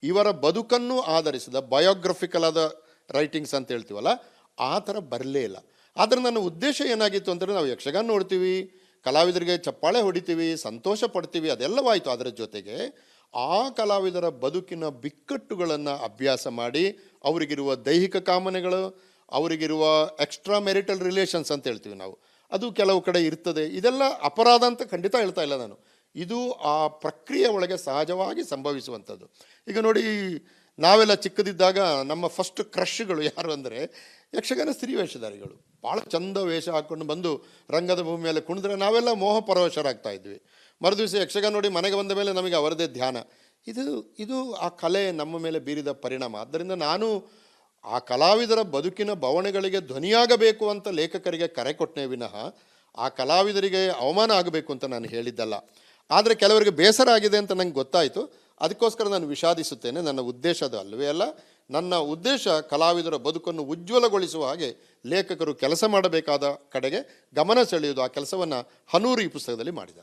ಇವರ ಬದುಕನ್ನು ಆಧರಿಸಿದ ಬಯೋಗ್ರಫಿಕಲ್ ಆದ ರೈಟಿಂಗ್ಸ್ ಅಂತ ಹೇಳ್ತೀವಲ್ಲ, ಆ ಥರ ಬರಲೇ ಇಲ್ಲ. ಆದರೆ ನನ್ನ ಉದ್ದೇಶ ಏನಾಗಿತ್ತು ಅಂದರೆ, ನಾವು ಯಕ್ಷಗಾನ ನೋಡ್ತೀವಿ, ಕಲಾವಿದರಿಗೆ ಚಪ್ಪಾಳೆ ಹೊಡಿತೀವಿ, ಸಂತೋಷ ಪಡ್ತೀವಿ, ಅದೆಲ್ಲವಾಯಿತು. ಅದರ ಜೊತೆಗೆ ಆ ಕಲಾವಿದರ ಬದುಕಿನ ಬಿಕ್ಕಟ್ಟುಗಳನ್ನು ಅಭ್ಯಾಸ ಮಾಡಿ, ಅವರಿಗಿರುವ ದೈಹಿಕ ಕಾಮನೆಗಳು, ಅವರಿಗಿರುವ ಎಕ್ಸ್ಟ್ರಾ ಮೆರಿಟಲ್ ರಿಲೇಷನ್ಸ್ ಅಂತ ಹೇಳ್ತೀವಿ ನಾವು, ಅದು ಕೆಲವು ಕಡೆ ಇರ್ತದೆ. ಇದೆಲ್ಲ ಅಪರಾಧ ಅಂತ ಖಂಡಿತ ಹೇಳ್ತಾ ಇಲ್ಲ ನಾನು. ಇದು ಆ ಪ್ರಕ್ರಿಯೆ ಒಳಗೆ ಸಹಜವಾಗಿ ಸಂಭವಿಸುವಂಥದ್ದು. ಈಗ ನೋಡಿ, ನಾವೆಲ್ಲ ಚಿಕ್ಕದಿದ್ದಾಗ ನಮ್ಮ ಫಸ್ಟ್ ಕ್ರಶ್ಗಳು ಯಾರು ಅಂದರೆ ಯಕ್ಷಗಾನ ಸ್ತ್ರೀ ವೇಷಧಾರಿಗಳು. ಭಾಳ ಚಂದ ವೇಷ ಹಾಕ್ಕೊಂಡು ಬಂದು ರಂಗದ ಭೂಮಿ ಮೇಲೆ ಕುಣಿದ್ರೆ ನಾವೆಲ್ಲ ಮೋಹ ಪರವಶರಾಗ್ತಾ ಇದ್ವಿ. ಮರುದಿವಸ ಯಕ್ಷಗಾನ ನೋಡಿ ಮನೆಗೆ ಬಂದ ಮೇಲೆ ನಮಗೆ ಅವರದೇ ಧ್ಯಾನ. ಇದು ಆ ಕಲೆ ನಮ್ಮ ಮೇಲೆ ಬೀರಿದ ಪರಿಣಾಮ. ಆದ್ದರಿಂದ ನಾನು ಆ ಕಲಾವಿದರ ಬದುಕಿನ ಬವಣೆಗಳಿಗೆ ಧ್ವನಿಯಾಗಬೇಕು ಅಂತ ಲೇಖಕರಿಗೆ ಕರೆ ಕೊಟ್ಟನೇ ವಿನಃ ಆ ಕಲಾವಿದರಿಗೆ ಅವಮಾನ ಆಗಬೇಕು ಅಂತ ನಾನು ಹೇಳಿದ್ದಲ್ಲ. ಆದರೆ ಕೆಲವರಿಗೆ ಬೇಸರ ಆಗಿದೆ ಅಂತ ನಂಗೆ ಗೊತ್ತಾಯಿತು. ಅದಕ್ಕೋಸ್ಕರ ನಾನು ವಿಷಾದಿಸುತ್ತೇನೆ. ನನ್ನ ಉದ್ದೇಶ ಅದು ಅಲ್ಲವೇ ಅಲ್ಲ. ನನ್ನ ಉದ್ದೇಶ ಕಲಾವಿದರ ಬದುಕನ್ನು ಉಜ್ವಲಗೊಳಿಸುವ ಹಾಗೆ ಲೇಖಕರು ಕೆಲಸ ಮಾಡಬೇಕಾದ ಕಡೆಗೆ ಗಮನ ಸೆಳೆಯುವುದು. ಆ ಕೆಲಸವನ್ನು ಹನೂರು ಈ ಪುಸ್ತಕದಲ್ಲಿ ಮಾಡಿದ್ದಾರೆ.